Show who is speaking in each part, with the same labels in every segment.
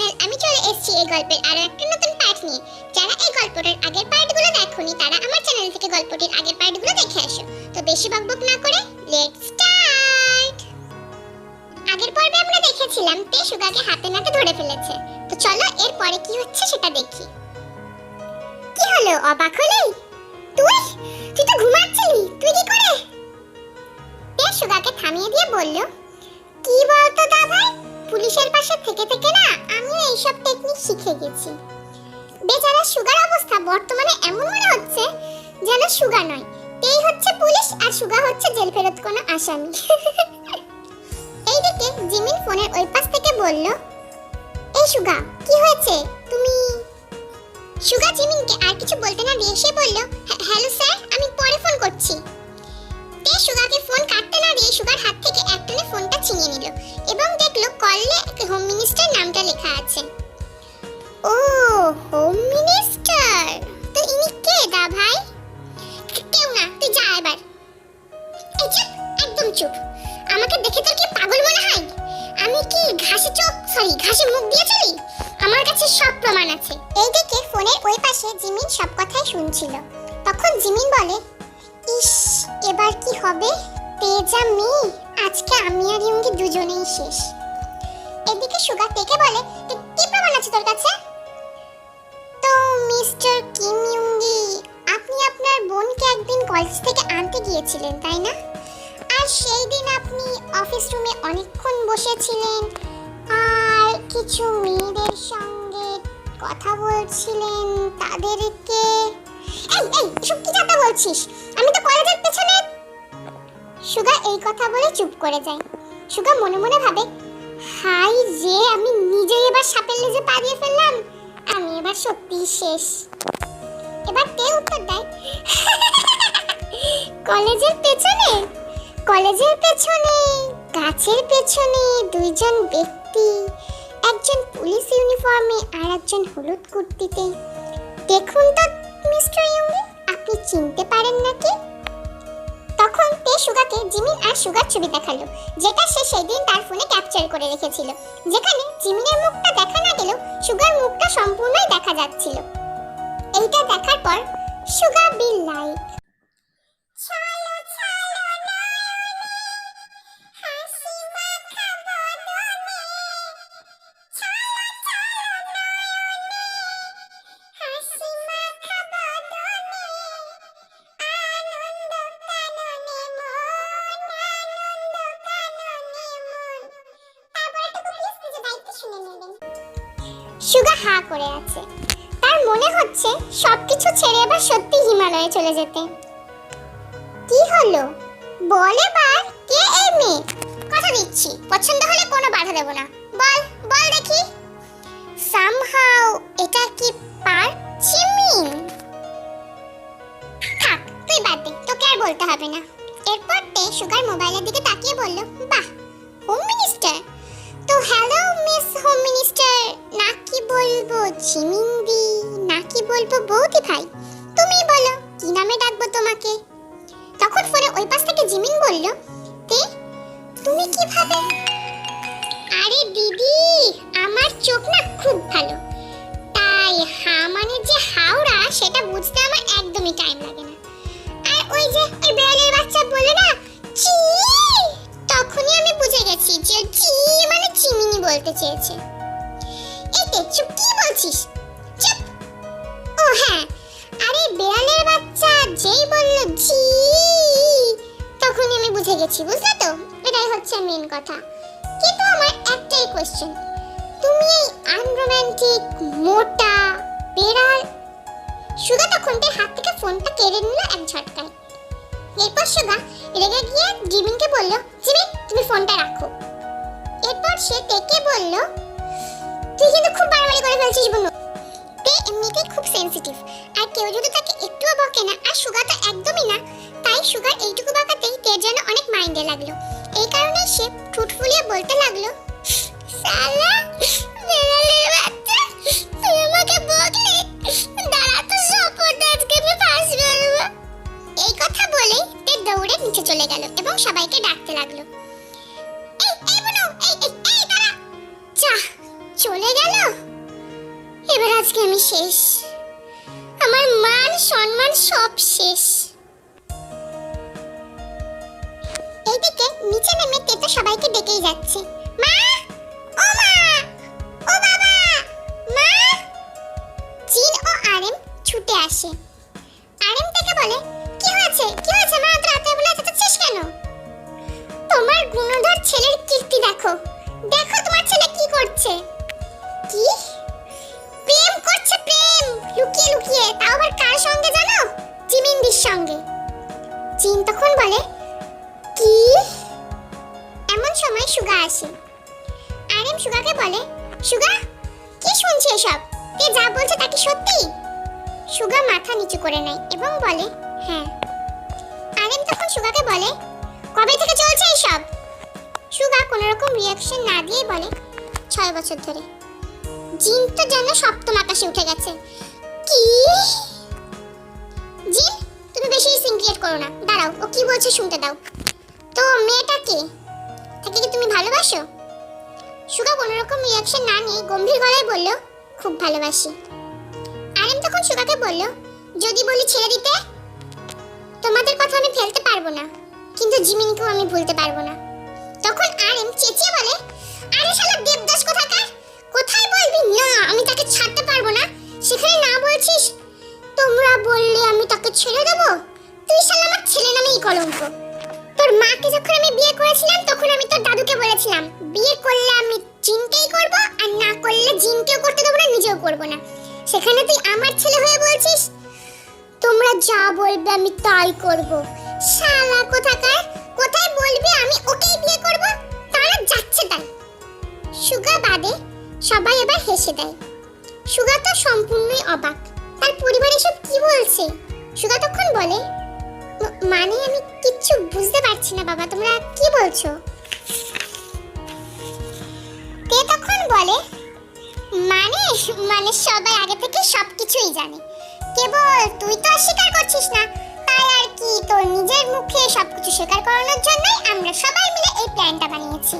Speaker 1: Channel আমি চলে এসেছি এই গল্পের আরো একটা নতুন পার্ট নিয়ে। যারা এই গল্পটার আগের পার্টগুলো দেখোনি তারা আমার চ্যানেল থেকে গল্পটির আগের পার্টগুলো দেখে আসো। তো বেশি বকবক না করে লেটস স্টার্ট। আগের পর্বে আমরা দেখেছিলাম তে সুগাকে হাতে নাতে ধরে ফেলেছে। তো চলো এরপরে কি হচ্ছে সেটা দেখি। কি হলো, অবাক হলি? তুই তুই তো ঘুমাচ্ছিলি, তুই কি করে? তে সুগাকে থামিয়ে দিয়ে বলল, কি বলতো দাদাই, পুলিশের পাশে থেকে থেকে না আমিও এইসব টেকনিক শিখে গেছি। বেচারা সুগার অবস্থা বর্তমানে এমন মনে হচ্ছে যেন সুগা নয়, এই হচ্ছে পুলিশ আর সুগা হচ্ছে জেল ফেরত কোনো আসামি। এইদিকে জিমিন ফোনের ওই পাশ থেকে বলল, এই সুগা কি হয়েছে তুমি? সুগা জিমিনকে আর কিছু বলতে না দিয়ে সে বলল, হ্যালো স্যার, আমি পরে ফোন করছি। তে সুগাকে ফোন কাটতে না দিয়ে সুগার হাত থেকে একটানে ফোনটা ছিনিয়ে নিল এবং দেখলো কলে হোম মিনিস্টার নামটা লেখা আছে। ও হোম মিনিস্টার, তো ইনি কে দা ভাই? কেউ না, তুই যা এবার। এই চুপ, একদম চুপ। আমাকে দেখে তোর কি পাগল মনে হয়? আমি কি ঘাসে মুখ দিয়ে চলি? আমার কাছে সব প্রমাণ আছে। এইদিকে ফোনের ওই পাশে জিমিন সব কথাই শুনছিল। তখন জিমিন বলে, ইস এবার কি হবে? তেজা মেয়ে, আজকে আমি আর ইয়ঙ্গি দুজনেই শেষ। এদিকে সুগা তেকে বলে, কি প্রমাণ আছে তোর কাছে? তো মিস্টার কিম ইয়ঙ্গি, আপনি আপনার বোনকে একদিন কলেজ থেকে আনতে গিয়েছিলেন তাই না? আর সেই দিন আপনি অফিস রুমে অনেকক্ষণ বসেছিলেন আর কিছু মেয়েদের সঙ্গে কথা বলছিলেন, তাদেরকে এসব কি কথা বলছিস? আমি তো কলেজের পেছনে। সুগা এই কথা বলে চুপ করে যায়। সুগা মনে মনে ভাবে, হাই যে আমি নিজেই এবার সাপের লেজে পা দিয়ে ফেললাম, আমি এবার সত্যিই শেষ। এবার তে উত্তর দেয়, কলেজের পেছনে গাছের পেছনে দুইজন ব্যক্তি, একজন পুলিশ ইউনিফর্মে আর একজন হলুদ কুর্তিতে। দেখুন তো মিস্টার ইয়ঙ্গি, আপনি চিনতে পারেন নাকি? তখন তে সুগাকে জিমিন আর সুগার ছবি দেখালো, যেটা সে সেদিন তার ফোনে ক্যাপচার করে রেখেছিল, যেখানে জিমিনের মুখটা দেখা না গেলেও সুগার মুখটা সম্পূর্ণই দেখা যাচ্ছিল। এইটা দেখার পর সুগা বিল লাইক, চলো চলো নয়নে, হাসি মাখা বদনে, চলো চলো নয়নে, হাসি মাখা বদনে, আনন্দ কাননে মন, আনন্দ কাননে মন। তারপরটুকু প্লিজ নিজে দায়িত্ব শুনে নেবেন। সুগা হা করে আছে, তার মনে হচ্ছে সবকিছু ছেড়ে এবার সত্যি হিমালয়ে চলে যেতে। কি হলো বল এবার, কে এই মেয়ে? কথা দিচ্ছি পছন্দ হলে কোনো বাধা দেব না। বল বল দেখি। সামহাউ এটা কি পার জিমিন? থাক তুই বাদ দে, তোকে আর বলতে হবে না। এরপর তে সুগার মোবাইলের দিকে তাকিয়ে বলল, বাহ হোম মিনিস্টার, তো হ্যালো মিস হোম মিনিস্টার, নাকি বলবো জিমিন দি, নাকি বলবো বৌদি ভাই? তুমি বলো কি নামে ডাকবো তোমাকে? তখন ফোনে ওই পাশ থেকে জিমিন বলল, তে তুমি কিভাবে? আরে দিদি, আমার চোখ না খুব ভালো, তাই হা মানে যে হাওড়া সেটা বুঝতে আমার একদমই টাইম লাগে না। আর ওই যে ওই বেড়ালের বাচ্চা বলে না চি, তখনই আমি বুঝে গেছি যে চি মানে চিমিনি বলতে চেয়েছে। এই তে চুপ, কি বলছিস? চুপ। ও হ্যাঁ, আরে বেড়ালের বাচ্চা যেই বলল জি, তখনই আমি বুঝে গেছি, বুঝলে তো? এটাই হচ্ছে মেন কথা। কিন্তু আমার একটাই কোশ্চেন, তুমি এই আনরোম্যান্টিক মোটা বেড়াল। সুগা তখন তার হাত থেকে ফোনটা কেড়ে নিল এক ঝটকায়। এরপর সুগা রেগে গিয়ে জিমিনকে বলল, জিমিন তুমি ফোনটা রাখো। এরপর সে তেকে বলল, তুই কিন্তু খুব বাড়াবাড়ি করে ফেলছিস বুনু। তে এমনিতেই খুব সেনসিটিভ, আর কেউ যদি তাকে একটুও বকে না, আর সুগা তো একদমই না, তাই সুগার এইটুকু বকাতেই তের যেন অনেক মাইন্ডে লাগলো। এই কারণে সে ঠোঁট ফুলিয়ে বলতে লাগলো, শালা বেড়ালের বাচ্চা, তুই আমাকে বকলি, দাঁড়া তো সপোর্ট, আজকে আমি ফাঁস করবো। এই কথা বলেই তে দৌড়ে নিচে চলে গেল এবং সবাইকে ডাকতে লাগলো, এই এই বুনু, এই এই এই দাঁড়া। চলে গেল। আজকে আমি শেষ, আমার মান সম্মান সব শেষ। এইদিকে নিচে নেমে তেতো সবাইকে ডেকেই যাচ্ছে, মা, ও মা, ও বাবা, মা। জিন ও আরেম ছুটে আসে। আরেম থেকে বলে, কি হয়েছে, কি হয়েছে মা, এত রাতে বেলা চেঁচাচ্ছিস কেন? তোমার গুণধর ছেলের কীর্তি দেখো, দেখো তোমার ছেলে কি করছে। কি? প্রেম করছে, প্রেম লুকিয়ে লুকিয়ে, তাও আবার কার সঙ্গে জানো? জিমিনদির সঙ্গে। জিন তখন বলে, কি? এমন সময় সুগা আসে। আরেম সুগাকে বলে, সুগা, কি শুনছে এসব? কে যা বলছে তা কি সত্যি? সুগা মাথা নিচু করে নেয় এবং বলে, হ্যাঁ। আরেম তখন সুগাকে বলে, কবে থেকে চলছে এসব? সুগা কোনো রকম রিঅ্যাকশন না দিয়ে বলে, 6 বছর ধরে। জিন তো যেন সপ্তম আকাশে উঠে গেছে। কি? জিন, তুমি বেশি সিন ক্রিয়েট করো না, দাঁড়াও, ও কি বলছে শুনতে দাও। তো মেয়েটা কে? তাকে কি তুমি ভালোবাসো? সুগা কোনো রকম রিঅ্যাকশন না নিয়ে গম্ভীর গলায় বলল, খুব ভালোবাসি। আরেম তখন সুগাকে বলল, যদি বলি ছেড়ে দিতে? তোমাদের কথা আমি ফেলতে পারবো না, কিন্তু জিমিনকেও আমি ভুলতে পারবো না। তখন আরেম চেঁচিয়ে বলে, আরে শালা দেবদাস কোথাকার, কোথায় বলবি না আমি তাকে ছাড়তে পারবো না, সেখানে না বলছিস তোমরা বললে আমি তাকে ছেড়ে দেবো? তুই শালা আমার ছেলে নামেই কলঙ্ক। তোর মাকে যখন আমি বিয়ে করেছিলাম তখন আমি তোর দাদুকে বলেছিলাম, বিয়ে করলে আমি জিনকেই করব, আর না করলে জিনকেও করতে দেবো না, নিজেও করব না। সেখানে তুই আমার ছেলে হয়ে বলছিস তোমরা যা বলবে আমি তাই করব। শালা কোথাকার, কোথায় বলবি আমি ওকেই বিয়ে করব, তারা যাচ্ছে তাই। সুগা বাদে সবাই এবার হেসে দেয়। সুগা তো সম্পূর্ণই অবাক, তার পরিবার এসব কি বলছে। সুগা তখন বলে, মানে আমি কিচ্ছু বুঝতে পারছি না বাবা, তোমরা কি বলছো? তে তখন বলে, মানে মানে সবাই আগে থেকে সবকিছুই জানে, কেবল তুই তো অস্বীকার করছিস না, তাই আর কি, তোর নিজের মুখে সবকিছু স্বীকার করানোর জন্যই আমরা সবাই মিলে এই প্ল্যানটা বানিয়েছি।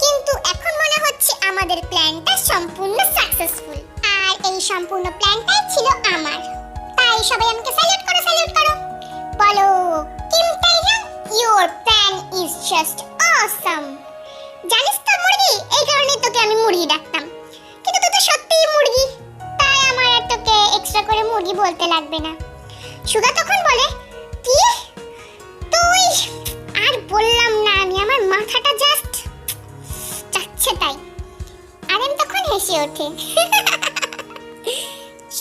Speaker 1: কিন্তু এখন মনে হচ্ছে আমাদের প্ল্যানটা সম্পূর্ণ সাকসেসফুল, আর এই সম্পূর্ণ প্ল্যানটাই ছিল আমার। তাই সবাই আমাকে স্যালুট করো, স্যালুট করো, বলো Kim Taihang, your plan is just awesome. জানিস তো মুরগি, এই কারণেই তোকে আমি মুরগি ডাকতাম, কিন্তু তুই তো সত্যিই মুরগি, তাই আমার আর তোকে এক্সট্রা করে মুরগি বলতে লাগবে না। সুগা তখন বলে, কি তুই? আর বললাম না আমি, আমার মাথাটা জাস্ট যাচ্ছে তাই। আরেম তখন হেসে ওঠে।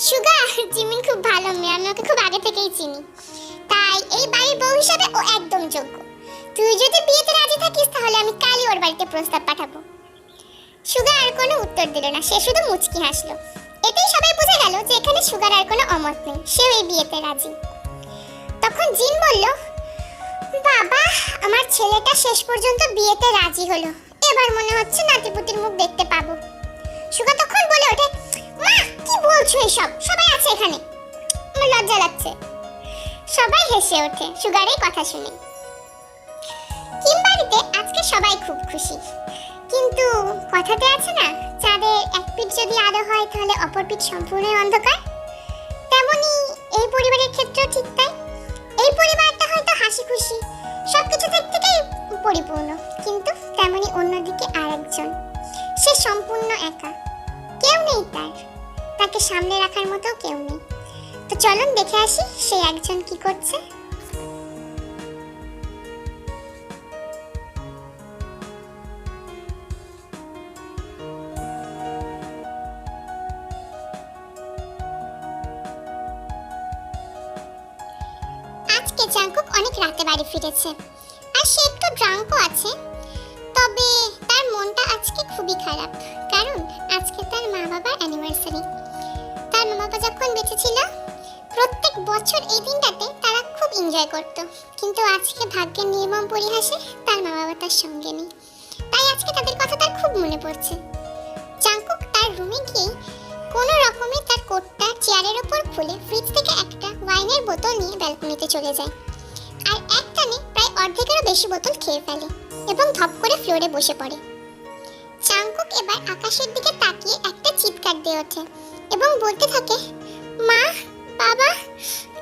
Speaker 1: সুগা, জিমিন খুব ভালো মেয়ে, আমি ওকে খুব আগে থেকেই চিনি, তাই এই বাড়ির বউ হিসাবে ও একদম যোগ্য। তুই যদি বিয়েতে রাজি থাকিস তাহলে আমি কালই ওর বাড়িতে প্রস্তাব পাঠাবো। সুগা আর কোনো উত্তর দিল না, সে শুধু মুচকি হাসলো। এতেই সবাই বুঝে গেল যে এখানে সুগার আর কোনো অমত নেই, সেও এই বিয়েতে রাজি। তখন জিন বলল, বাবা, আমার ছেলেটা শেষ পর্যন্ত বিয়েতে রাজি হলো, এবার মনে হচ্ছে নাতিপুতির মুখ দেখতে পাবো। সুগা তখন বলে ওঠে, মা কি বলছো এসব, সবাই আছে এখানে, আমার লজ্জা লাগছে। সবাই হেসে ওঠে সুগার এই কথা শুনে। কিম বাড়িতে আজকে সবাই খুব খুশি, কিন্তু কথাতে আছে না, চাঁদের এক পিঠ যদি আলো হয় তাহলে অপর পিঠ সম্পূর্ণই অন্ধকার, তেমনি এই পরিবারের ক্ষেত্রেও ঠিক তাই। এই পরিবারটা হয়তো হাসি খুশি সবকিছু দিক থেকেই পরিপূর্ণ, কিন্তু তেমনি অন্যদিকে আরেকজন, সে সম্পূর্ণ একা, কেউ নেই তাকে সামনে রাখার মতো কেউ নেই। তো চলুন দেখে আসি সেই একজন কি করছে। আজকে জাঙ্কুক অনেক রাতে বাড়ি ফিরেছে, আর সে একটু ড্রাঙ্কও আছে, তবে তার মনটা আজকে খুবই খারাপ, কারণ আজকে তার মা বাবার অ্যানিভার্সারি। তার মা বাবা যখন বেঁচে ছিল প্রত্যেক বছর এই দিনটাতে তারা খুব এনজয় করত, কিন্তু আজকে ভাগ্যের নির্মম পরিহাসে তার মা বাবা তার সঙ্গে নেই, তাই আজকে তাদের কথা তার খুব মনে পড়ছে। জাঙ্কুক তার রুমে গিয়ে কোনো রকমে তার কোটটা চেয়ারের ওপর খুলে ফ্রিজ থেকে একটা ওয়াইনের বোতল নিয়ে ব্যালকনিতে চলে যায়, আর একটানে প্রায় অর্ধেকেরও বেশি বোতল খেয়ে ফেলে এবং ধপ করে ফ্লোরে বসে পড়ে। জাঙ্কুক এবার আকাশের দিকে তাকিয়ে একটা চিৎকার দিয়ে ওঠে, এবং বলতে থাকে, মা, বাবা,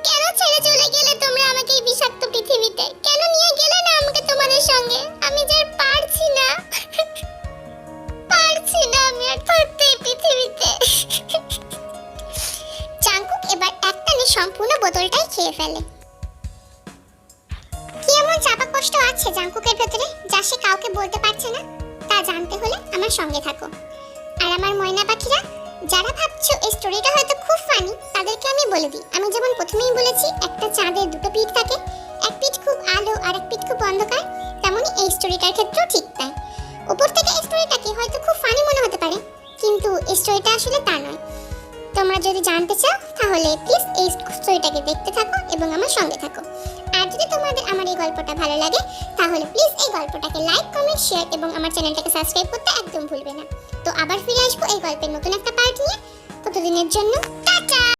Speaker 1: কেন ছেড়ে চলে গেলে তোমরা আমাকে এই বিষাক্ত পৃথিবীতে? কেন নিয়ে গেলে না আমাকে তোমাদের সঙ্গে? আমি যে আর পারছি না, পারছি না আমি আর থাকতে এই পৃথিবীতে। জাঙ্কুক এবার একটানে সম্পূর্ণ বোতলটাই খেয়ে ফেলে। কি এমন চাপা কষ্ট আছে জাঙ্কুকের ভেতরে যা সে কাউকে বলতে পারছে না? তা জানতে হলে আমার সঙ্গে থাকো। আর আমার ময়না পাখিরা, যারা ভাবছো এই স্টোরিটা হয়তো খুব ফানি, তাদেরকে আমি বলে দিই, আমি যেমন প্রথমেই বলেছি একটা চাঁদের দুটো পিঠ থাকে, এক পিঠ খুব আলো আর এক পিঠ খুব অন্ধকার, তেমনই এই স্টোরিটার ক্ষেত্রেও ঠিক তাই। উপর থেকে এই স্টোরিটাকে হয়তো খুব ফানি মনে হতে পারে, কিন্তু এই স্টোরিটা আসলে তা নয়। তোমরা যদি জানতে চাও তাহলে প্লিজ এই স্টোরিটাকে দেখতে থাকো এবং আমার সঙ্গে থাকো। আর যদি তোমাদের আমার এই গল্পটা ভালো লাগে তাহলে প্লিজ এই গল্পটাকে লাইক, কমেন্ট, শেয়ার এবং আমার চ্যানেলটাকে সাবস্ক্রাইব করতে একদম ভুলবে না। তো আবার ফিরে আসবো এই গল্পের নতুন একটা পার্ট নিয়ে। ততদিনের জন্য টাটা।